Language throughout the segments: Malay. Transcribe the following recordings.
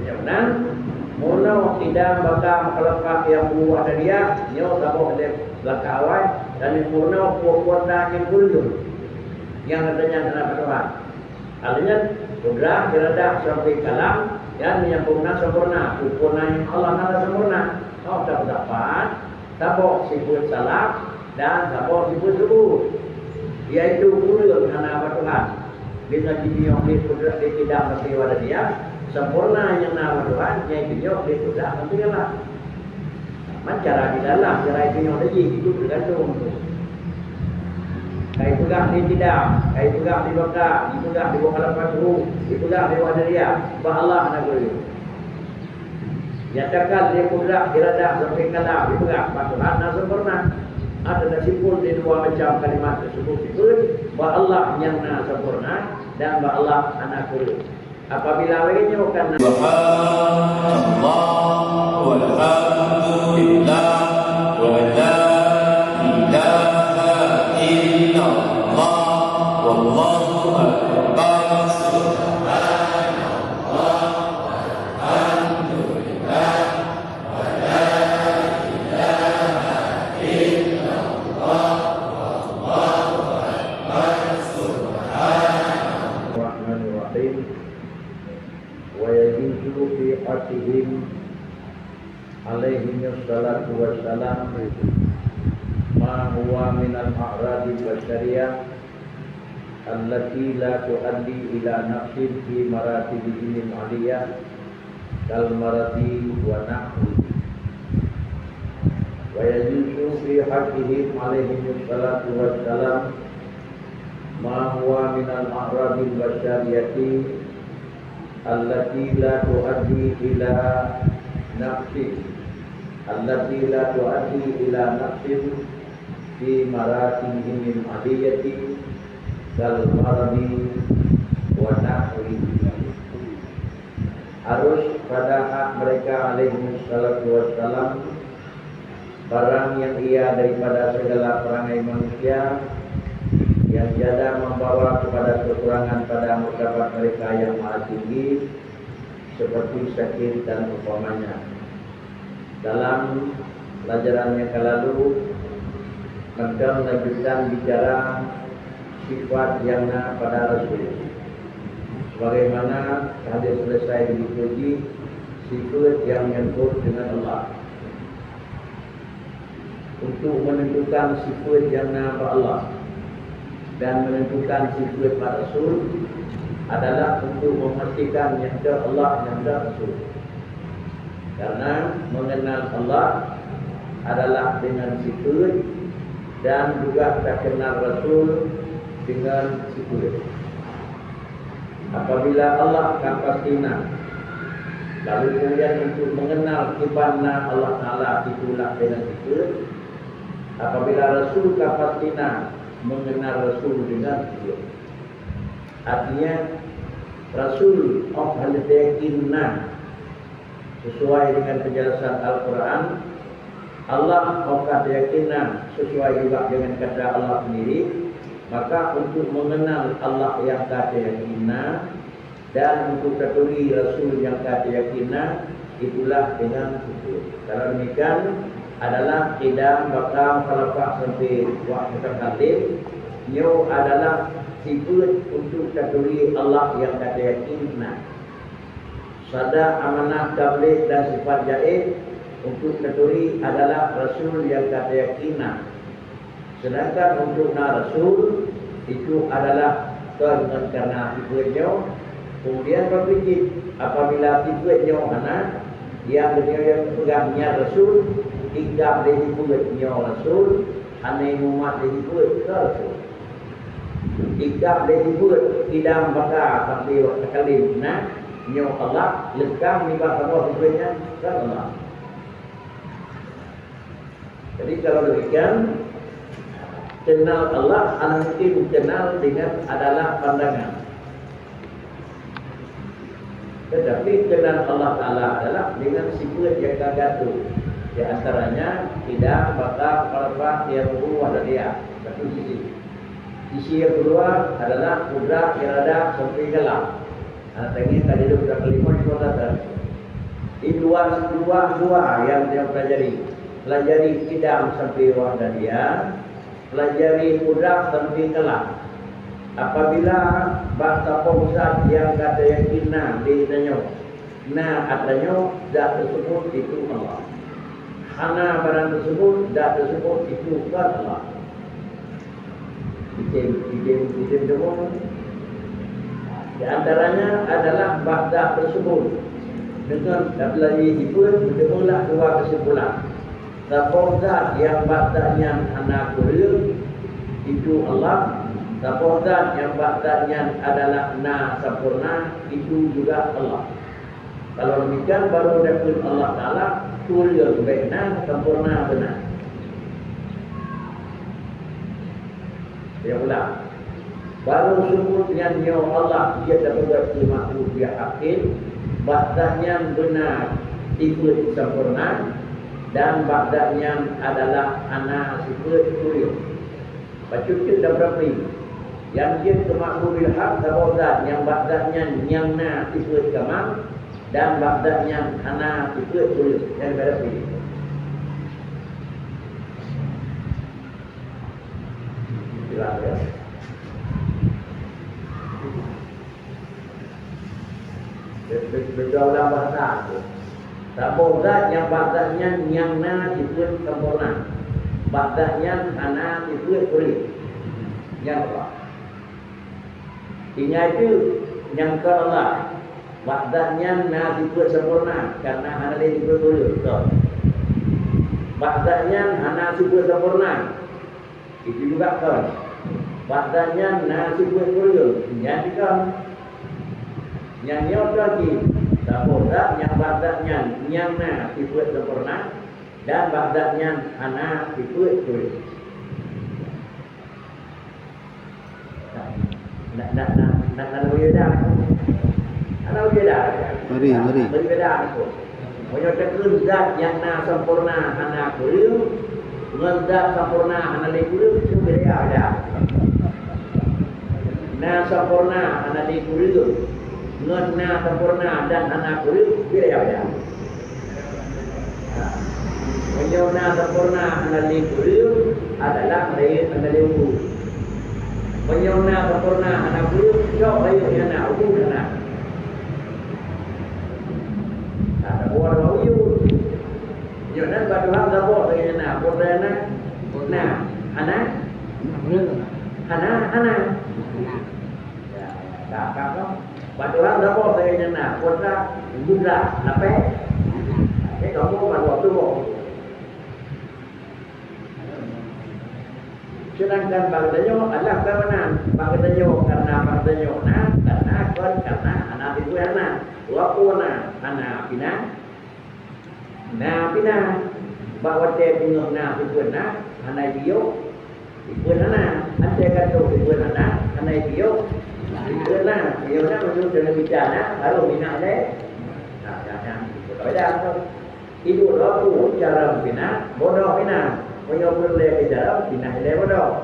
Menang mono tidak bakal melepas yang buah dari dia nyo tahu dia belakawai dan mono kuota yang kulun yang katanya dalam Tuhan. Artinya sudah dirada sampai kalam dan menyempurna sempurna. Sempurna yang Allah nala sempurna. Kau tak dapat tabok sifat salah dan tabok sifat subuh. Yaitu kulun anak Tuhan. Bila dibiong di kudrat di tidak mesti wada dia sempurna yang nama Tuhan yang dibiong di kudrat mesti lah. Cara di dalam cara dibiong lagi itu tergantung. Kayak juga di tidak, kayak juga di doa, itu juga di bawah halaman suruh, itu juga di bawah dia. Allah nak beri. Nyatakan dia kudrat irada sampai kalam itu juga Tuhan nak sempurna. Ada nasimpul di dua macam kalimat tersebut itu bahwa Allah yang na sempurna dan bahwa Allah anak guru. Apabila begini bukan Subhanallah walhamdulillah wa la ilaha illallah wallahu akbar. Alaihim salatu wassalam ma huwa minal a'radi basyariyah allati la tuaddi ila nafsin fi maratibihim aliyah kal marati wa nahwi wa yajuzu fi haqqihim alaihim salatu wassalam ma huwa minal a'radi basyariyati allati la tuaddi ila nafsin allati la tuaddi ila nafsin fi maratihim aliyati kal maradi wa nahwi. Harus pada hak mereka alaihi salatu wassalam barang yang ia daripada segala perangai manusia yang tiada membawa kepada kekurangan pada martabat mereka yang maha tinggi seperti sakit dan umpamanya. Dalam pelajaran yang lalu mereka melanjutkan bicara sifat yang pada Rasul. Sebagaimana hadis selesai dipuji sifat yang menyangkut dengan Allah. Untuk menentukan sifat yang pada Allah dan menentukan sifat pada Rasul adalah untuk memastikan yang ada Allah yang ada Rasul. Karena mengenal Allah adalah dengan sifat dan juga tak kenal Rasul dengan sifat. Apabila Allah kapasina, lalu kemudian untuk mengenal kibana Allah Ta'ala itulah dengan sifat. Apabila Rasul kapasina, mengenal Rasul dengan sifat. Artinya Rasul hal yakinna sesuai dengan penjelasan Al-Quran. Allah yakinna sesuai juga dengan kata Allah sendiri. Maka untuk mengenal Allah yang kata yakinna dan untuk kategori Rasul yang kata yakinna itulah dengan itu. Kalau demikian adalah tidak bakal falafah sampai waktu terkalim. Nyo adalah sifat untuk kategori Allah yang kata yakinna. Sada amanah tabligh dan sifat jaib untuk kategori adalah Rasul yang kata yakinna. Sedangkan untuk Rasul itu adalah karena sifatnya. Kemudian berpikir apabila sifatnya mana yang beliau yang pegangnya Rasul tidak disebutnya Rasul, hanya umat disebut Rasul. Tidak disebut tidak bakal sampai waktu kali nyo Allah lekam ni bah Allah sebenarnya Allah. Jadi kalau demikian kenal Allah nanti kenal dengan adalah pandangan. Tetapi kenal Allah Ta'ala adalah dengan sifat yang tergantung. Di antaranya tidak bakal falafah yang berubah dari dia. Satu sisi. Sisi yang kedua adalah kudrat irada sampai gelap. Anak tadi itu sudah kelima itu datang. Di dua yang dia pelajari kidam sampai wahdaniah, pelajari mudah sampai kelak. Apabila bahasa Ustaz yang kata yang kina dia tanya, katanya zat tersebut itu Allah. Hana barang tersebut, zat tersebut itu bukan Allah. Item semua. Di antaranya adalah bahasa tersebut. Dengan lagi pun bermula dua kesimpulan. Siapa zat yang bahasanya anak kurir itu Allah. Siapa zat yang bahasanya adalah na sempurna itu juga Allah. Kalau demikian baru dapat Allah Taala kurir benar sempurna benar. Dia ulang. Baru sebut dengan nyawa Allah dia dapat makhluk dia akil. Bahasanya benar ikut sempurna dan bahasanya adalah anak sifat kurir. Baca kita berapa ini? Yang dia kemakmul hak sabawzat yang bahasanya yang na sifat kamal dan bahasanya anak sifat kurir. Yang berapa ini? Silakan. Berdoa bahasa itu. Sabawzat yang bahasanya yang na sifat sempurna. Bahasanya anak sifat kurir. Yang apa? Ini itu yang ke Allah. Bahasanya na sifat sempurna karena anak sifat kurir. Bahasanya anak sifat sempurna. Itu juga kan. Bahasanya na sifat kurir. Jadi kan. Yang nyot lagi sabawzat yang bahasanya yang na sifat sempurna dan bahasanya anak sifat kurir. Nak beda. Mari. Berbeda aku. Menyatakan zat yang na sempurna anak kurir dengan zat sempurna anak kurir itu beda ada. Na sempurna anak kurir dengan na sempurna dan anak kurir beda. Menyatakan na sempurna anak kurir adalah lain anak kurir. Menyona sempurna anak kurir jauh lain anak kurir anak. Ada buat wahyu. Jangan batuhan sabot dengan anak kurir anak. Nah, anak. Tak kau. Batuhan sabot dengan anak kurir gula apa? Kamu buat tu. Sedangkan bahasanya adalah kebenaran. Bahasanya karena bahasanya karena anak itu anak. Wakuna anak pina. Bahawa dia bingung itu anak dia. Itu anak. Anda kata itu anak dia. Itu anak. Dia masuk dalam bicara baru minat dia. Itu laku cara pina, bodoh pina. Menyokong dia dalam bina dia bodoh.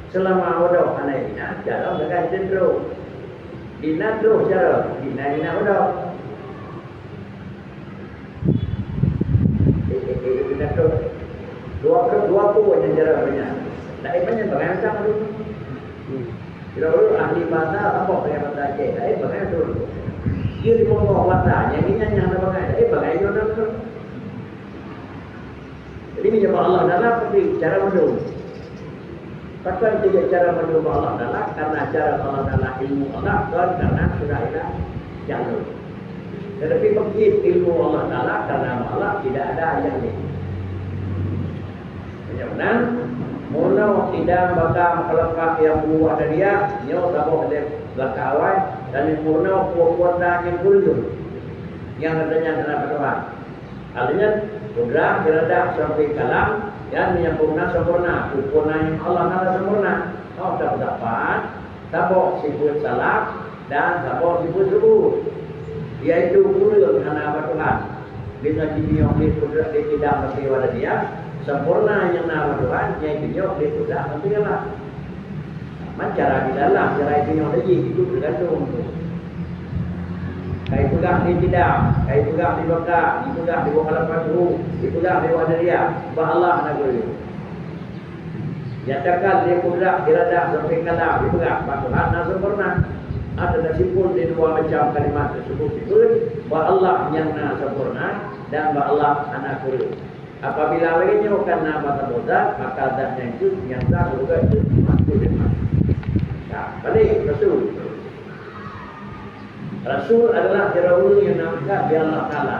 Selama bodoh anak bina dalam dekat cenderung. Bina terus cara bina bodoh. Bina terus. Dua yang cara bina. Tak banyak bagaimana sama dulu. Kalau ahli bahasa apa yang bahasa Aceh, tak bagaimana dulu. Dia di bawah bahasanya ini yang bagaimana. Bagaimana dulu. Jadi menyembah Allah adalah seperti cara mendoa. Bahkan tidak cara menyembah Allah adalah karena cara Allah adalah ilmu Allah dan karena sudah ada jalur. Tetapi begitu ilmu Allah adalah karena Allah tidak ada yang lain. Kemudian mula tidak bakal melekat yang buah dari dia, nyawa sabuk oleh belakawai dan mula kuat-kuat yang kulur yang katanya adalah Tuhan. Artinya sudah diredak sampai kalam yang menyempurna sempurna. Sempurna yang Allah Taala sempurna. Kau dapat sabuk sifat salah dan sabuk sifat subuh. Yaitu kulur anak Tuhan. Dengan dibiong di kudrat di tidak mesti wala dia. Sempurna yang nama Tuhan yaitu jauh di kudrat mesti Allah. Cara di dalam cara itu yang lagi itu bergantung. Kai pegang di tidak, kai pegang di baka, di pegang di bawah halaman suhu, di pegang di bawah daria. Bah Allah nak boleh. Nyatakan dia kudrak, diradah sampai kalah, di pegang. Bah Tuhan nak sempurna. Ada nasibun di dua macam kalimat tersebut itu bahwa Allah yang na sempurna dan bahwa Allah anak kurus. Apabila lainnya karena mata bodoh, maka adanya itu yang tak juga itu masuk depan. Nah, balik Rasul. Rasul adalah dahulu yang nampak di Allah Taala.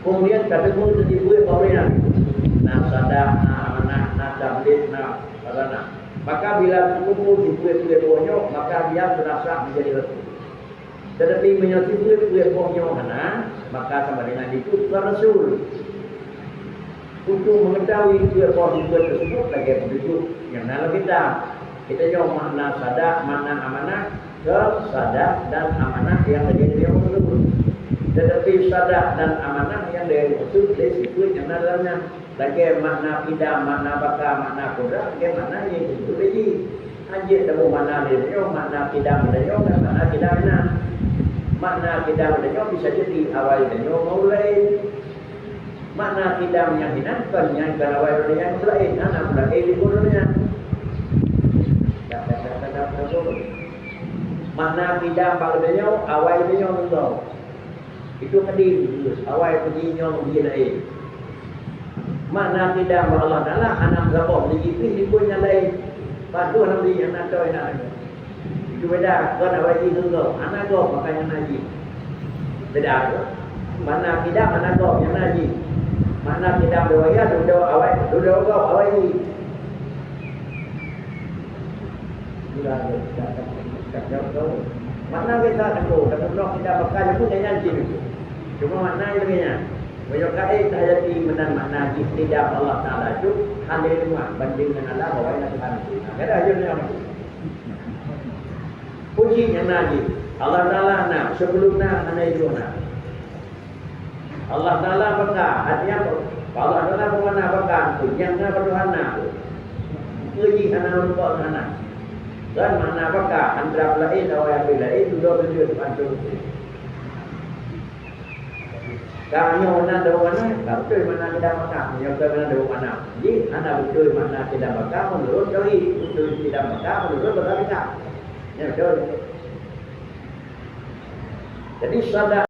Kemudian kategori tertipu bawahnya. Nah, sadar, nah, tablet, nah, karena. Maka bila kumpul di kuih-kuih bawahnya, maka dia terasa menjadi Rasul. Tetapi menyelesaikan kuih-kuih bawahnya mana, maka sama dengan itu Rasul. Untuk mengetahui kuih bawah-kuih tersebut, lagi penduduk yang dalam kita jauh makna sadar, makna amanah, ke sadar dan amanah yang ada di dalam tersebut. Tetapi sadar dan amanah yang dari Rasul, dari situ yang dalamnya. Lagi makna pidam, makna baka, makna kudra, lagi makna yang itu lagi. Anjir dalam makna dia, makna pidam dia, makna pidam dia. Makna pidam dia bisa jadi awal dia mulai. Makna pidam yang hinangkan, yang awal dia yang mulai. Anak mulai di bulannya. Makna pidam dia, awal dia mulai. Itu hadir, awal dia mulai. Makna tidak Allah Taala anak gabung digipi punya lain. Padu nabi anak tahu anak. Itu beda. Kau nak wajib dulu. Anak kau makanya naji. Beda tu. Mana tidak mana kau yang naji. Mana tidak berwaya duduk awal kau awal ni. Bila tak jauh. Mana kita tahu kalau kita bakal pun jangan jadi. Cuma makna dia. Banyak kali terjadi menan makna tidak Allah Taala itu hadir rumah banding dengan Allah bahwa yang Tuhan itu. Ada aja yang puji yang naji Allah Taala nak sebelumnya anak itu nak Allah Taala baka artinya Allah Taala bermana baka itu yang nak berdoa nak puji anak untuk anak dan mana baka antara lain atau yang lain itu dua benda panjang. Kalau mana ada mana, betul mana tidak makan, yang mana ada mana. Jadi, anda betul mana tidak makan, menurut kali betul tidak makan, menurut betul tidak. Ya betul. Jadi sadar.